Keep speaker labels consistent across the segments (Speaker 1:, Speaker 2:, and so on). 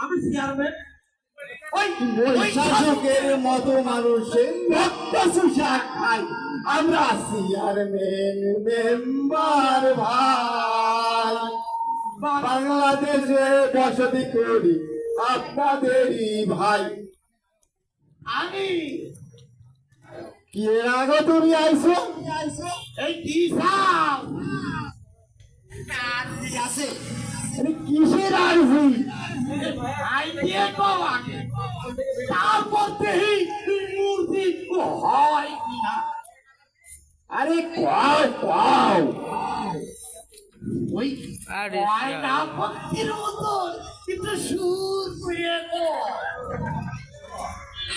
Speaker 1: আমি চেয়ারম্যান
Speaker 2: ওই শাসকের মতো মানুষের রক্ত চুষা খাই আমরা চেয়ারম্যান মেম্বার ভাই বাংলাদেশে বসতি করি আপনাদেরই ভাই।
Speaker 1: আমি
Speaker 2: কি এর আগে তুমি আইছো
Speaker 1: এই কি সাপ
Speaker 2: আছে কিসের আরজি
Speaker 1: আইডিয়া পাও আগে তারপর দেখি মূর্তি হয় কিনা।
Speaker 2: আরে কও কও
Speaker 1: ওই কয়টা পক্ষীর মতন কিন্তু সুর পেয়ে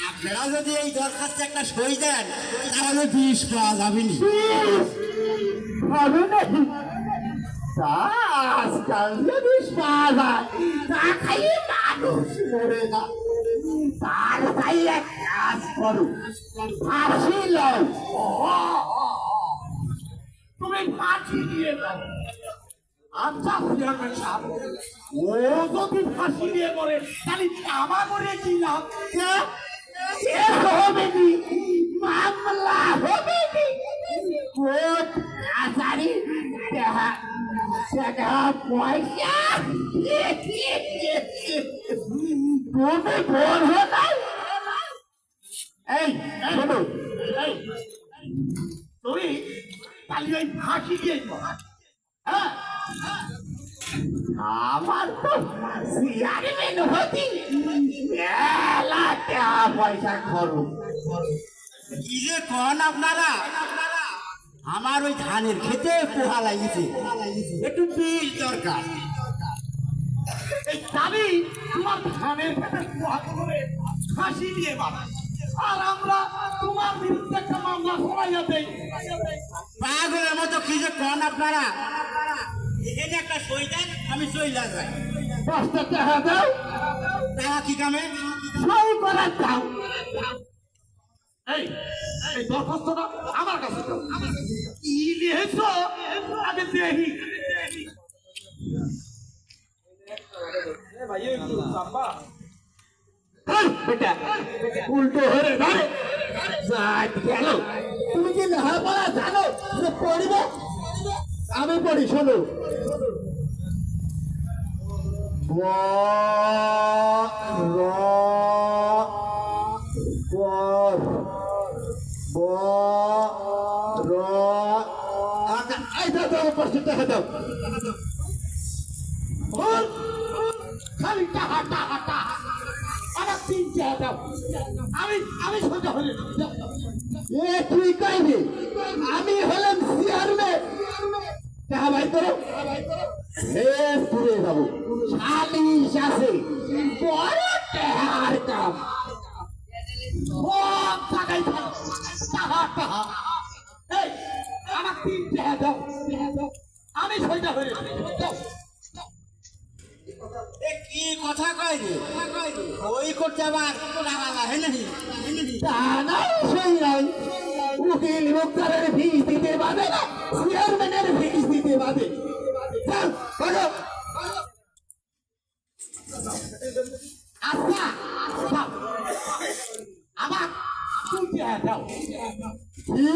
Speaker 2: আপনারা যদি এই দরখাস্ত একটা সই দেন তাহলে 20 পাওয়া যাবে নি হবে না আজকাল যে 20 পাওয়া যায় তা খাইয়ে মানুষ মরে না তার তাই এক কাজ করো ফাঁসি লও
Speaker 1: তুমি ফাঁসি দিয়ে দাও। আচ্ছা চেয়ারম্যান সাহেব, ও যদি ফাঁসি দিয়ে করে তাহলে আমার করে কি লাভ?
Speaker 2: হবে নি মামলা হবে নি কোর্ট কাছারি টাকা পয়সা তুমি বলবো না এই শোনো
Speaker 1: এই, তুমি তাহলে ওই ফাঁসি দিয়ে দাও। হ্যাঁ
Speaker 2: আমার তো চেয়ারম্যান হতি মেলা টাকা পয়সা খরচ কি যে কন আপনারা আমার ওই ধানের খেতে পোহা লাগিয়েছে একটু বিল দরকার
Speaker 1: এই দাবি তোমার ধানের খেতে পোহাতে করে ফাঁসি দিয়ে বাড়ায়, আর আমরা তোমার বিরুদ্ধে একটা মামলা করাইয়া দেই।
Speaker 2: পাগলের মতো কি যে কন আপনারা এখানে একটা সই দেন আমি চইলা যাই 10 টাকা দাও টাকা কি কামে সই করে দাও
Speaker 1: এই এই দরখাস্তটা আমার কাছে দাও। কি লিখেছো আগে দেখি।
Speaker 2: বেটা উল্টো হয়ে ধরে গেল তুমি কি লেখাপড়া জানো পড়িব আমি পড়ি শোনো ব র ব ব র এই দাও 5 টাকা দাও
Speaker 1: বল, খালি টাকা টাকা টাকা আমার 3 টাকা দাও। আমি আমি সোজা হলে
Speaker 2: এ তুই কইবি আমি হলাম চেয়ারম্যান টাকা ভাই করো হে পুরে বাবু সালিশ আছে বড় টাকার কাম
Speaker 1: সব টাকাই খাই টাকা টাকা। এই আমার 3 টাকা দাও, আমি সোজা হলে দাও।
Speaker 2: কি কথা কয় রে ওই করতে আবার টাকা লাগে নাকি তা নাই সেই নাই উকিল মুক্তারের ফিস দিতে পারবে না চেয়ারম্যানের ফিস দিতে পারবে চল করো
Speaker 1: আচ্ছা দাও। আমার 2 টাকা দাও।
Speaker 2: কি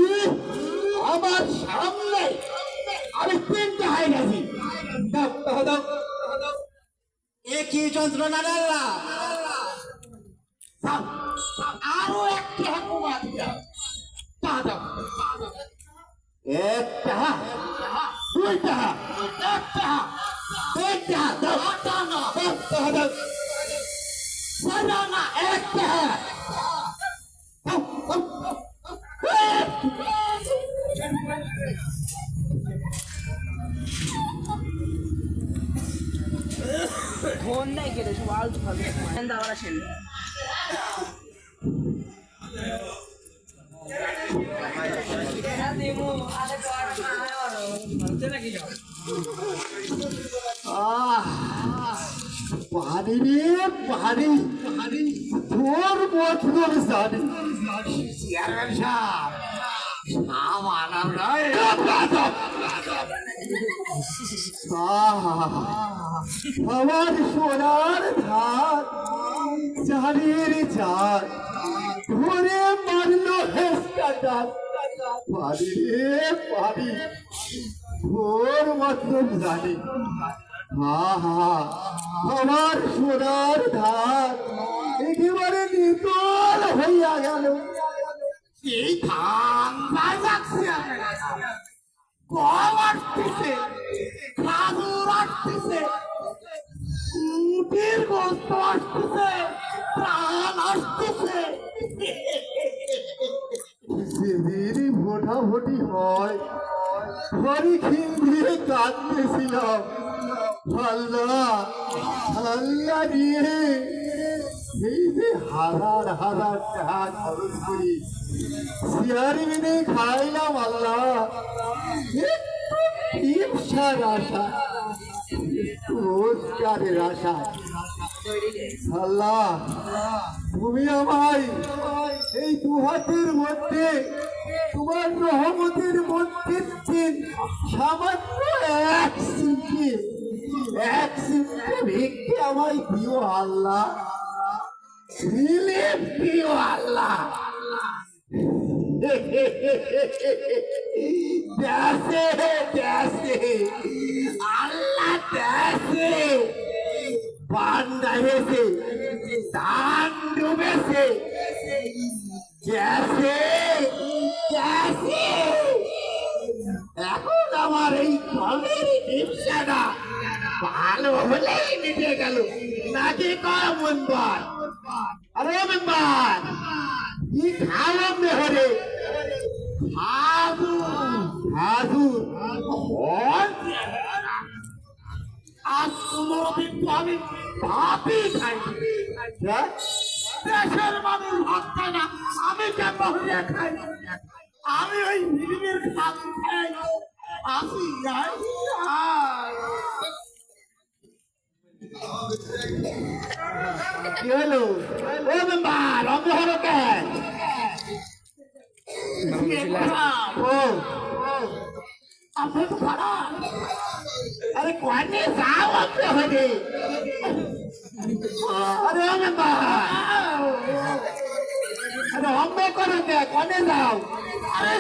Speaker 2: আমার সামনে আমি 3 টাকায় গেছি দাও দাও দাও এ কি যন্ত্রণা ডাল্লা
Speaker 1: দাও। আরো 1 টাকা কমা দিয়া টাকা দাও।
Speaker 2: 1 টাকা 2 টাকা
Speaker 1: 1 টাকা
Speaker 2: 3 টাকা দাও
Speaker 1: টাকা না
Speaker 2: টাকা দাও
Speaker 1: সারা না
Speaker 2: 1 টাকা দাও দাও
Speaker 3: ফোন নাই কেটে সব আলতু ফালতু দাবার আসেন
Speaker 2: পানি রে পানি পানি তোর মত করে জানি
Speaker 1: চেয়ারম্যান সাহেব, সাবান আমরা
Speaker 2: আমার সোনার ধার চালের চার ধরে মারলো হেস্টার পারি রে পারি ভোর মতলব জানি আমার সোনার ধার একেবারে নিতল হইয়া গেল।
Speaker 1: এই ধান বাজাচ্ছে গম আসতেছে খাজুর আসতেছে উটের গোস্ত আসতেছে প্রাণ আসতেছে
Speaker 2: সেদিন ভোটাভুটি হয় ঘরে খিল দিয়ে কাঁদতেছিলাম আল্লাহ আল্লাহ দিয়ে এই যে হাজার হাজার টাকা খরচ করি চেয়ারম্যানে খাইলাম আল্লাহ একটু ব্যবসার আশা রোজগারের আশা আল্লাহ তুমি আমায় এই দু হাতের মধ্যে তোমার রহমতের মধ্যে সামান্য এক সিমটে ভিক্ষে আমায় দিও আল্লাহ রিলিফ দিও আল্লাহ দেশে দেশে আল্লাহ দেশে পান্ডা হেসে ধান ডুবেছে গ্যাসে গ্যাসে এখন আমার এই কমের ব্যবসাটা ভালো হলেই মিটে গেল নাকি কম মেম্বার আরে মেম্বার কি খাওয়াম মেহরে হাজুর আজ 15 দিন তো আমি ভাতই খাই দেশের মানুষ ভাত খায় না আমি কেন হয়ে খাই আমি ওই ফিল্মের খাবি খাই আসি যাই কি হলো ও মেম্বার অঙ্গ হলো কেন ও আপনি তো খারাপ अरे कोने जाओ अपने होने अरे अरे हम में करो क्या कोने जाओ अरे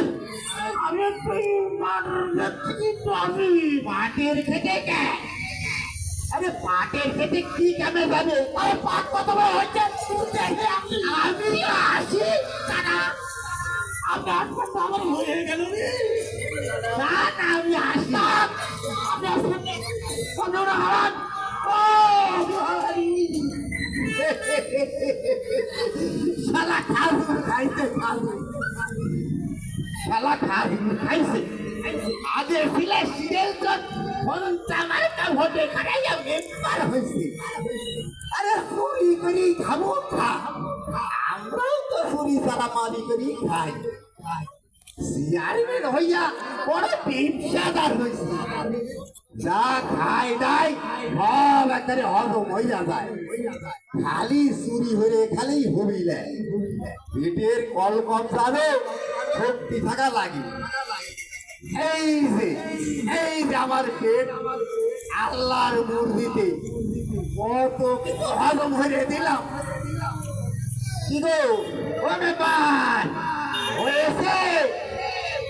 Speaker 2: तो अभी पाटेर खेते क्या अरे पाटेर खेते की क्या मैं जाने अरे पाट को तो मैं होते अभी आशी चला अब आज को सामने होए गलो नी ना ना अभी आशी শালা খাজুর খাইছে শালা খাজুর খাইছে আগে ফিলে সিলেকশন পঞ্চামারটা ভোটে খাইয়া মেম্বার হয়েছে আরে চুরি করি খাবো খা আমরাও তো চুরি চালামারি করি খাই চেয়ারম্যান হইয়া বড় ব্যবসাদার হয়েছে যা খাই নাই সব একেবারে হজম হইয়া যায় খালি চুরি হয়ে খালি হবিলে পেটের কলকম যাবে শক্তি থাকা লাগে এই যে আমার পেট আল্লাহর মুরগিতে কত কিছু হজম হয়ে দিলাম কি গো ও ব্যাপার হয়েছে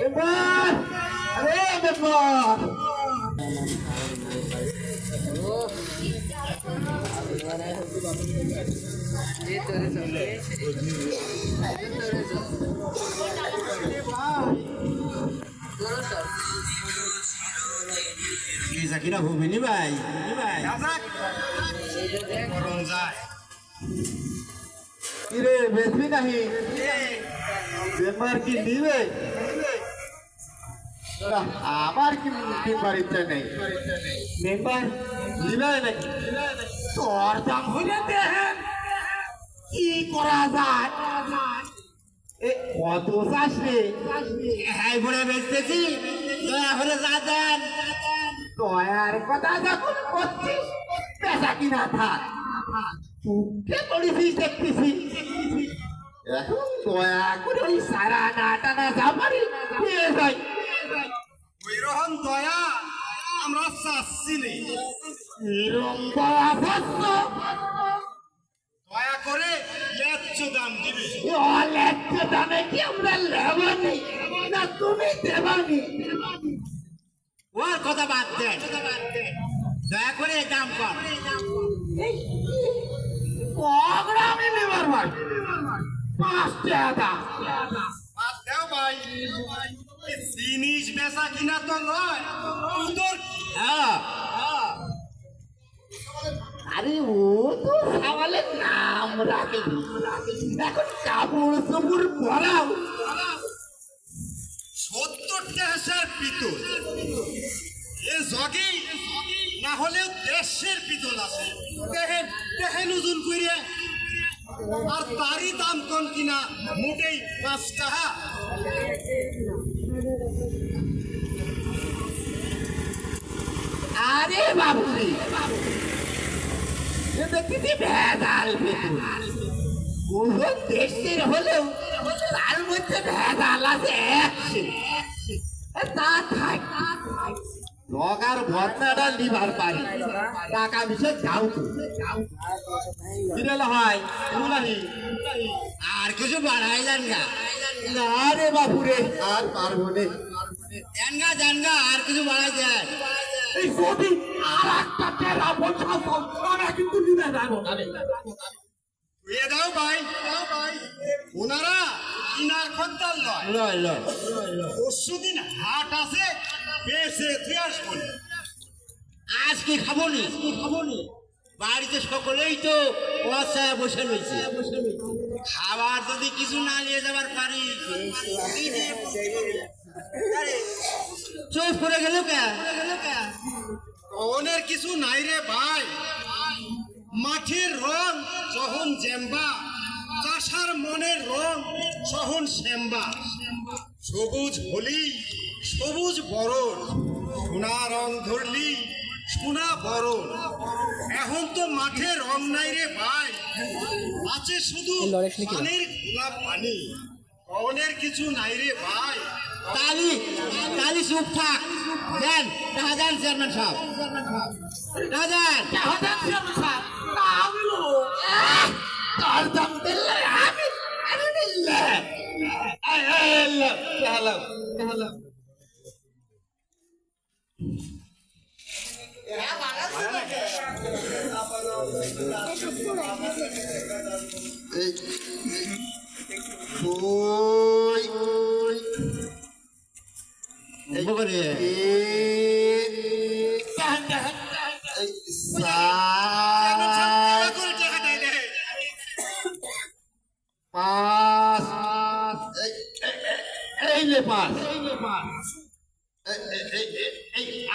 Speaker 2: ব্যাপার আরে ব্যাপার কিনা ভূমিনি ভাই কিরে বেচবি নাহি বেমার কি নিবে আমার কি কিনবার ইচ্ছা নেই মেম্বার নিবে নাকি তোর দাম হইলে দেখেন কি করা যায় এ কত চাষ রে হ্যাঁ বলে বেচতেছি দয়া করে যা দেন দয়ার কথা যখন করছিস পেশা কিনা থাক চুপকে পড়েছিস দেখতেছি এখন দয়া করে ওই সারা না টানা যা পারি নিয়ে যাই।
Speaker 1: ওই রকম দয়া আমরা চাচ্ছি নে।
Speaker 2: এরম দয়া পাচ্ছ?
Speaker 1: দয়া করে ন্যায্য দাম দিবে।
Speaker 2: অলেখ্য দামে কি আমরা লেবানি না তুমি দেবানি? ওর কথা বাদ দেন, দয়া করে দাম কর। প্রোগ্রামে নেবার ভাই 5 টাকা।
Speaker 1: বাদ দাও ভাই, এই জিনিস বেচা কিনা তো নয়, তোর
Speaker 2: হ্যাঁ, আরে ও তো সাওয়ালের নাম রাখেনি, এখন কাপড় চোপড় পরাও।
Speaker 1: 70 পিতল এ জগে না হলেও 1.5 পিতল আছে। দেখেন দেখেন ওজন করে, আর তারই দাম কোন কিনা মোটেই 5 টাকা।
Speaker 2: আরে বাবুরে, এ দেখছি ভেজাল বেতন। ওজন দেশের হলেও তার মধ্যে ভেজাল আছে 100। তা থাক, জগার ভর্তাটা লিভার পারি, টাকা বিষয় যাও তো বিরল হয় এগুলাহি। আর কিছু বাড়াই যান গা? না রে বাবুরে, আর পারবো নে। জানগা জানগা, আর কিছু বাড়াই যায়? এই যদি আর একটা টেরা পয়সা আমরা কিন্তু নিবে যাবো।
Speaker 1: এ দাও ভাই, ওনারা কিনার খদ্দার নয়।
Speaker 2: লয় লয়,
Speaker 1: পরশুদিন হাট আছে, বেঁচে তুই আসবো।
Speaker 2: আজ কি খাবো নি? বাড়িতে সকলেই তো অসায় বসে রয়েছে। খাবার যদি কিছু না নিয়ে যাবার পারি, চোখ করে গেল কে?
Speaker 1: কনের কিছু নাই রে ভাই। মাঠের রং যখন জেম্বা, চাষার মনের রং যখন শ্যাম্বা। সবুজ হলি সবুজ বরণ, সোনা রং ধরলি সোনা বরণ। এখন তো মাঠে রং নাই রে ভাই, আছে শুধু পানির গোলাপ পানি। কনের কিছু নাই রে ভাই।
Speaker 2: তালি তালি চুপ থাক। দেন টাকা দেন চেয়ারম্যান সাহেব, টাকা দেন। তার দাম দিলে আমি নিলে
Speaker 1: টাকা দেয় রে।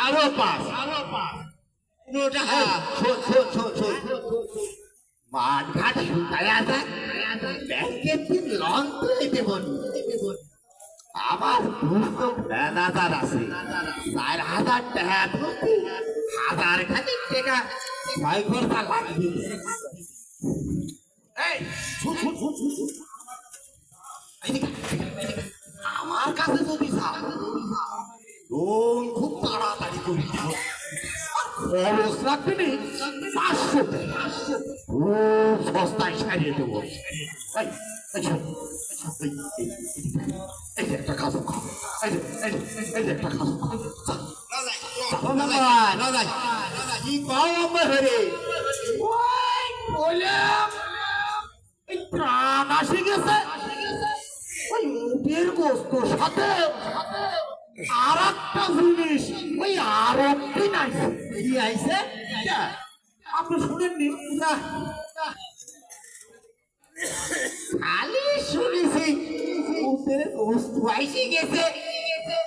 Speaker 2: আরো 5 মাঠ ঘাট শুকায় আছে, ব্যাংকের দিন লন তুলে দেব। আমার দুশো ম্যানেজার আছে, 4,000 টাকা প্রতি 1,000 খানিক টাকা ছয় খরচা লাগবে। এই শুন শুন শুন শুন শুন, আমার কাছে যদি লোন খুব তাড়াতাড়ি করে দিব, খরচ রাখবি নি 500 টাকা, খুব সস্তায় সারিয়ে দেবো। এই যে একটা কাজ কর, এই যে একটা কাজ কর। কি কম আমার রে, বললাম প্রাণ আসে গেছে। ওই উটের গোস্তর সাথে আর একটা জিনিস, ওই আর একটি নাই। কি আইছে আপনি শুনেননি? খালি শুনেছি উটের গোস্ত আইসে গেছে,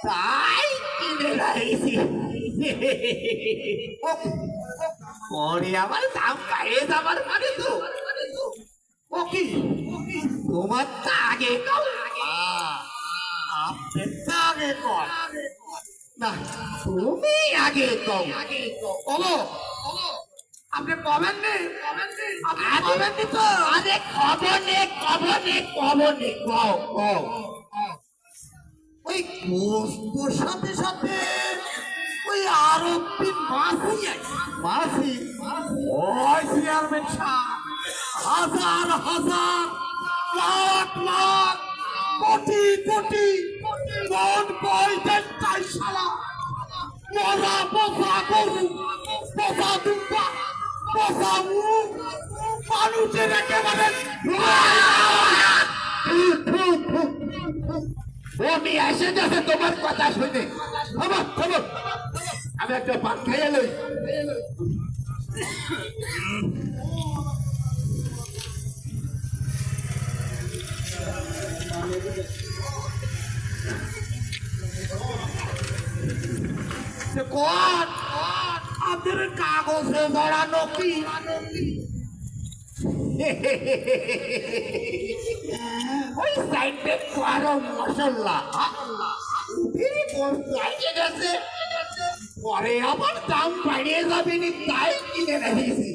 Speaker 2: তাই কিনে রাখছি। পরে আমার দাম বাইরে যাবার পারে তো। ও কি তোমার তা আগে কও? আপনার তা আগে কর না, তুমি আগে কও। বলো আপনি কবেন নি? কবেন নি তো? আরে কবনে কও। ওই ওই গোস্তর সাথে সাথে ওই আরো একটি মাছি আছে মাছি ওই চেয়ারম্যান সাহেব হাজার হাজার লাখ লাখ কোটি কোটি কোন পয়সা চাই শালা মরা পচা গরু পচা দুম্বা পচা মুখ মানুষের একেবারে আমি এসে গেছে তোমার কথা শুনে খবর খবর আমি একটা পান খাইয়ে লই কোন আপনার কাগজে জড়ানো কি ওই সাইডে গরম মশলা গেছে পরে আবার দাম বাড়িয়ে যাবে নি তাই কিনে রেখেছি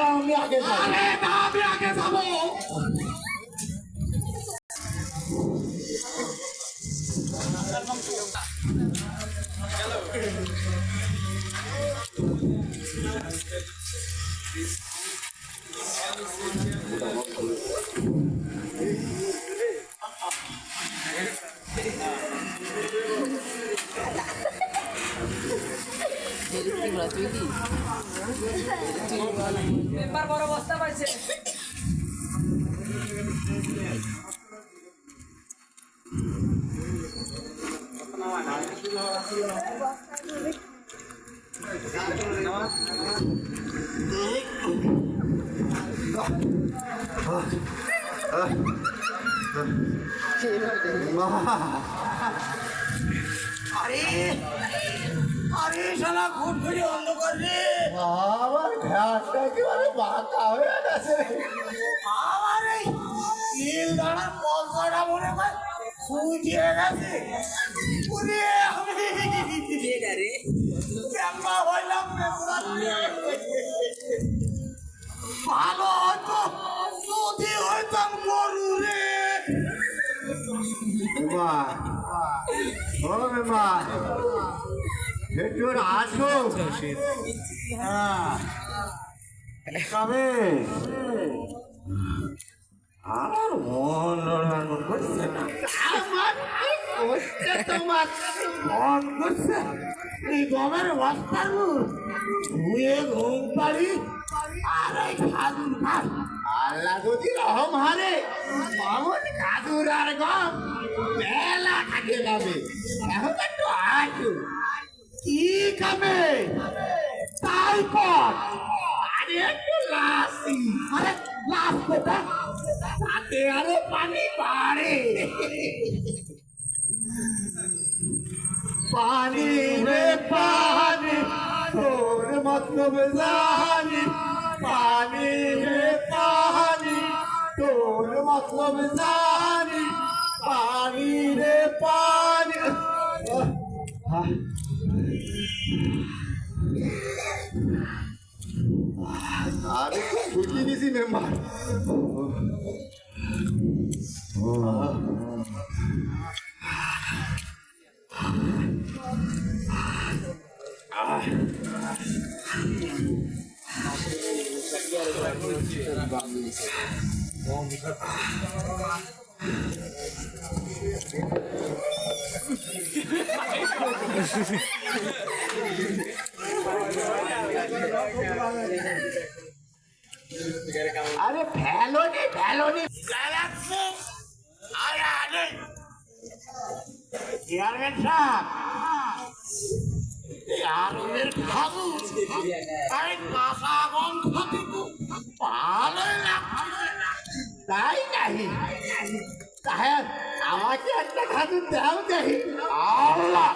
Speaker 2: আমি আগে যাবো আমি আগে যাবো
Speaker 3: পেপার বড় বস্তা পাইছে
Speaker 2: আরে আরে শালা ঘুর ঘুরে অন্ধকার রে আমার ঘাটটা একেবারে বাঁকা হয়ে গেছে আমার এই নীল দাঁড়ার পলসাটা মনে হয় খুঁজিয়ে গেছে পুরে আমি কেমন হইলাম ভালো হতো যদি হইতাম গরু রে ও মেমা একটু আসো কবে আমার মন মন করছে না আমার করছে তোমার মন করছে এই গমের বস্তার ধুয়ে ঘুম পাড়ি আর এই খাদুর খাস আল্লাহ যদি রহম হারে মামুন খাদুর আর গম বেলা থাকে যাবে এখন একটু আসো কি খাবে তাই কর আরে একটু লাসি আরে লাস কোথা তাতে আরো পানি বাড়ে পানি রে পানি তোর মতলব জানি পানি রে পানি তোর মতলব জানি পানি রে পানি আরে বুঝিয়ে দিছি মেম্বার আরে ফেলোনি ফেলোনি গ্যালাক্সি আরে আরে চেয়ারম্যান সাহেব আরবের খাবো আরে কাঁচা গম খাবি তো ভালোই লাগছে তাই নাহি তাহলে আমাকে একটা খাদুর দাও দেখি আল্লাহ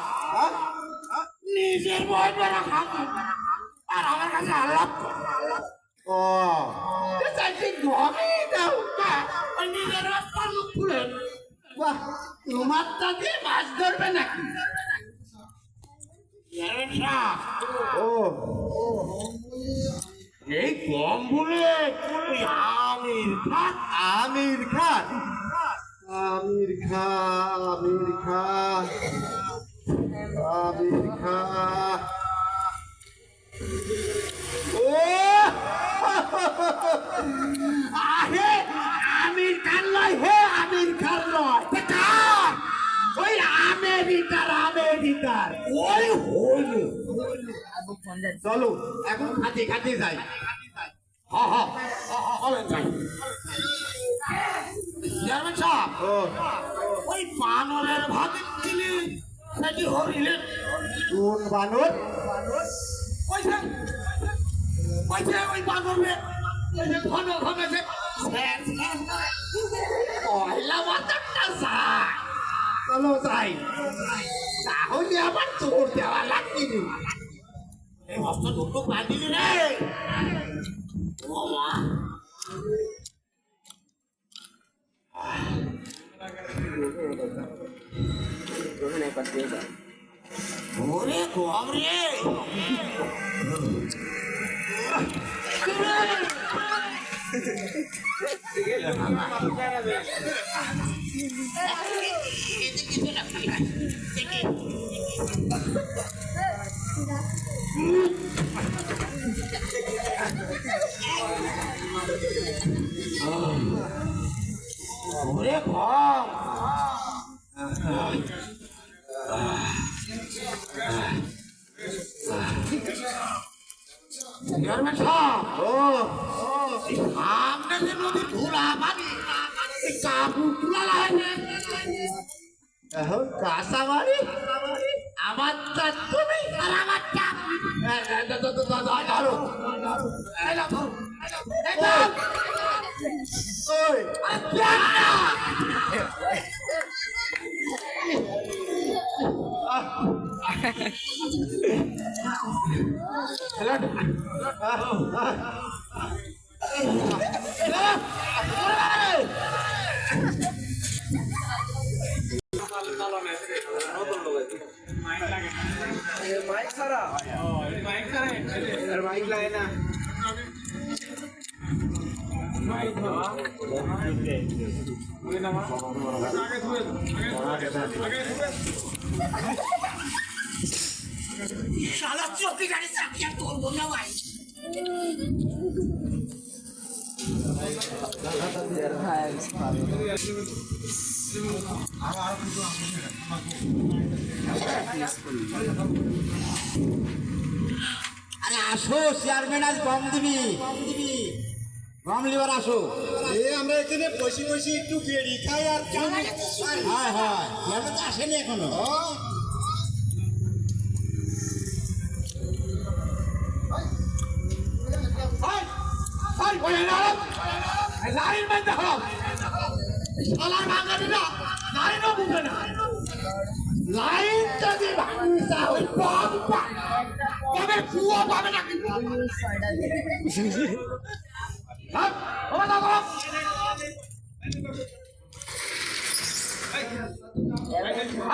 Speaker 2: নিজের বই বেড়া খাবো আর আমার কাছে আল্লাহ ও চাইছি গমই দাও না নিজের রাস্তার মুখ খুলেন বাহ, তোমার তাতে মাছ ধরবে নাকি?
Speaker 4: ও এই কম বলে ওই আমির খান আমির খান আমির খান আমির খান আমির খান
Speaker 2: ও আহে আমির খান নয়, হে আমির খান নয়, ওই আমেরিকার ওই হলো। চলো এখন খাতে খাতে যাই। চেয়ারম্যান সাহেব, ওই বানরের ভাতের দিলে নাকি হরিলেন
Speaker 4: কোন বানর
Speaker 2: পয়সা পয়সা ওই বানরের ঘন ঘন যে পয়লা বাজারটা যায়। চলো যাই, তাহলে আবার চোর দেওয়া লাগবে। এই হস্ত দুটো পা দিলি রে। ও মা, ওরে কম রে। ওরে কম চেয়ারম্যান সাহেব, সামনে যে নদী ধুলা পানি কাপড় তুলা লাগে
Speaker 4: এখন কাঁচা বাড়ি
Speaker 2: আমার চাপ তুমি আর আমার চাপ ধরো
Speaker 4: ওই
Speaker 2: শালা চোখে গাড়ি চাকরি আর করবো না ভাই। আরে আসো, চেয়ারম্যান আজ গম দিবি, গম লিবার আসো।
Speaker 1: আমরা এখানে বসে বসে একটু বেড়ি খাই আর
Speaker 2: হ্যাঁ হ্যাঁ, চেয়ারম্যান তো আসেনি এখনো। লাইন বান্ধা হোক, শালার বাঙালিরা লাইনও বুঝে না। লাইন যদি ভাঙিসা ওই পথ পায়, তবে কুয়া পাবে না কিন্তু। হ্যাঁ, ওরা দাও দাও।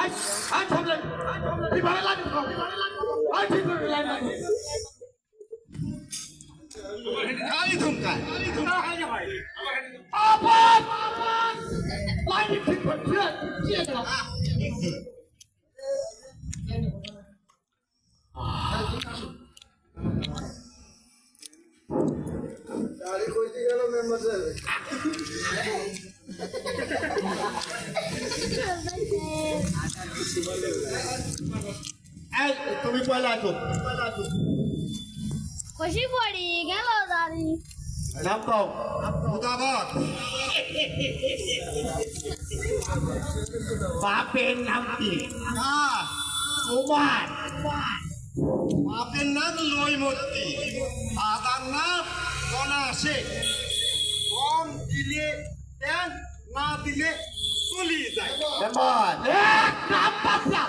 Speaker 2: আই আই সামনে, এই ভালো লাগে, আই ঠিক করে লাইন লাগে।
Speaker 1: খালি ধুমকায়
Speaker 2: আবার লাইন ঠিক করছে, দিয়ে দাও।
Speaker 4: এই তুমি পয়লা আছো
Speaker 5: খুশি পড়ি গেল দাদি
Speaker 4: নাম কও
Speaker 1: মুদাবাদ
Speaker 2: বাপের নাম কি?
Speaker 1: না
Speaker 2: কুমার।
Speaker 1: বাপের নাম লইমূর্তি, দাদার নাম গণাসে। কম দিলে দেন, না দিলে চলিয়ে যায়।
Speaker 4: মেম্বার
Speaker 2: এক নাম পাপলা,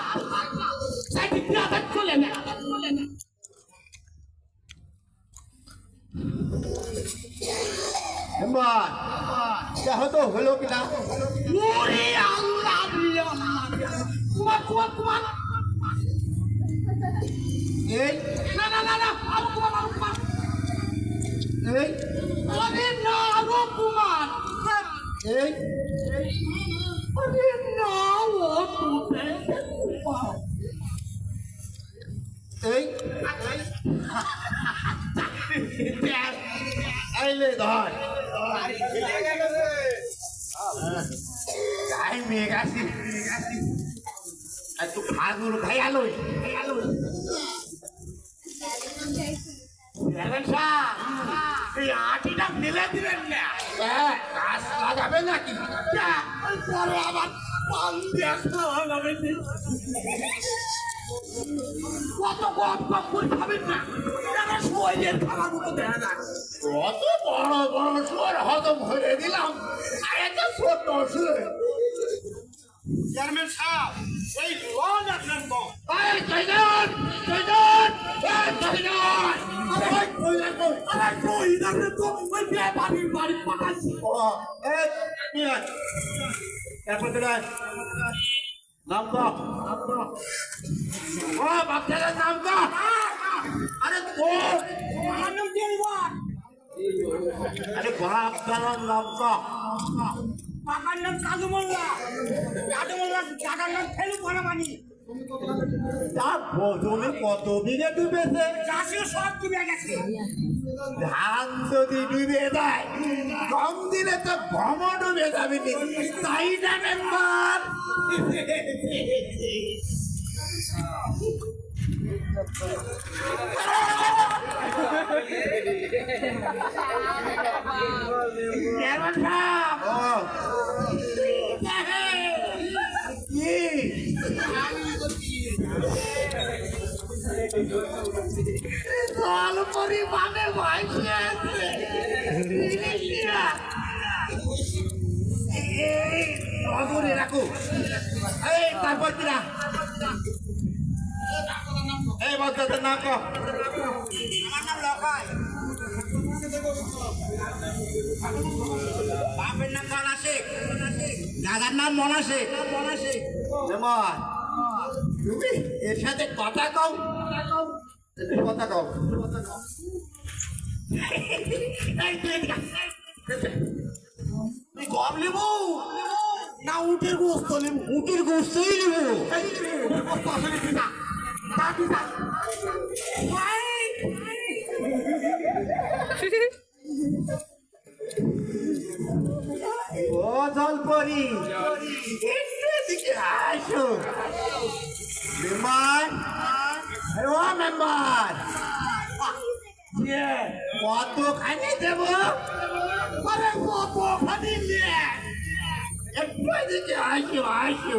Speaker 2: সাইডে আবার চলে না।
Speaker 4: মেম্বার দেখো তো হলো কিনা
Speaker 2: ওরে আল্লাহ রে আল্লাহ রে। কুমার
Speaker 4: এই
Speaker 2: না আরো কুমার
Speaker 4: এই
Speaker 2: আরে না আরো কুমার
Speaker 4: এই
Speaker 2: আরে না ও তুতে কুমার
Speaker 4: এই আইলে ধর গাই মেগাছি আর তুই খাগুলো খাই আলোই
Speaker 2: এই আটিটা ফেলে দিলেন না
Speaker 4: গাছ লাগাবে নাকি
Speaker 2: পরে আবার পান দিয়ে খাওয়া যাবে কত গপ করে খাবেন না তারা শরীরের খাবার মতো দেয় না
Speaker 4: কত বড় বড় সুর হজম হয়ে দিলাম আর একটা ছোট সুর
Speaker 1: চেয়ারম্যান সাহেব এই লোন আপনার কম
Speaker 2: বাড়ি পাঠাচ্ছি
Speaker 4: নাম ক ও বাচ্চাদের নাম ক আরে ও আরে বাপ দাদার নাম ক
Speaker 2: পাকার নাম কাজু মোল্লা কাকার নাম ফেলু ভানামানি
Speaker 4: তার জমি কত বিঘে ডুবেছে
Speaker 2: চাষিও সব ডুবে গেছে
Speaker 4: ধান যদি ডুবে যায় কম দিলে তো গম ডুবে যাবে তাই না মেম্বার
Speaker 2: চেয়ারম্যান সাহেব
Speaker 4: ও কি
Speaker 2: জল পরিমাণে ভাইসে আছে
Speaker 4: এই নজরে রাখো এই তারপর কিনা এই বাচ্চাদের নাম ক
Speaker 2: আমার নাম লখাই বাপের নাম মনা শেখ দাদার নাম মনা শেখ
Speaker 4: মেম্বার তুমি এর সাথে কথা কও কথা কও
Speaker 2: এই তুই এদিকে আয়। তুই গম নেবো না উটের গোস্ত নেবো উটের গোস্তই নেবো উটের গোস্ত আসলে কি না তা কি না
Speaker 4: ও জলপরি এদিকে আসো মেম্বার ও মেম্বার কতখানি দেব
Speaker 2: আরে কতখানি নিয়ে
Speaker 4: একটু এদিকে আসো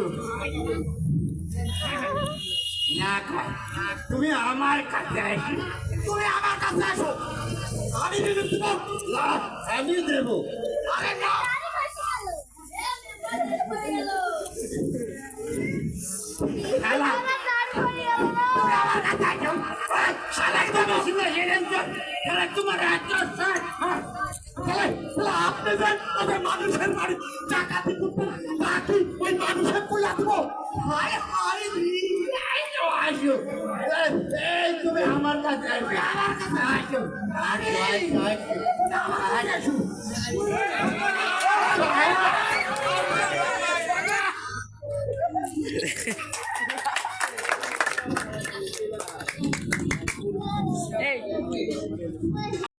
Speaker 4: না কয় তুমি আমার কাছে আসো
Speaker 2: তুমি আমার কাছে আসো আমি দিদি তোমার
Speaker 4: না, আমি দেব
Speaker 2: আরে না
Speaker 4: খেলা
Speaker 2: তুমি আমার কাছে আসো শালা তো বেশি না জেনেন তো শালা তোমার এত সাথ শালা আপনি যে ওদের মানুষের বাড়ি ডাকাতি করতে বাকি ওই মানুষের কইয়া দিব হায় হায়
Speaker 4: আসো এই তুমি আমার কাছে আসো
Speaker 2: আমার কাছে
Speaker 4: আসো আসো আসো
Speaker 2: আমার কাছে আসো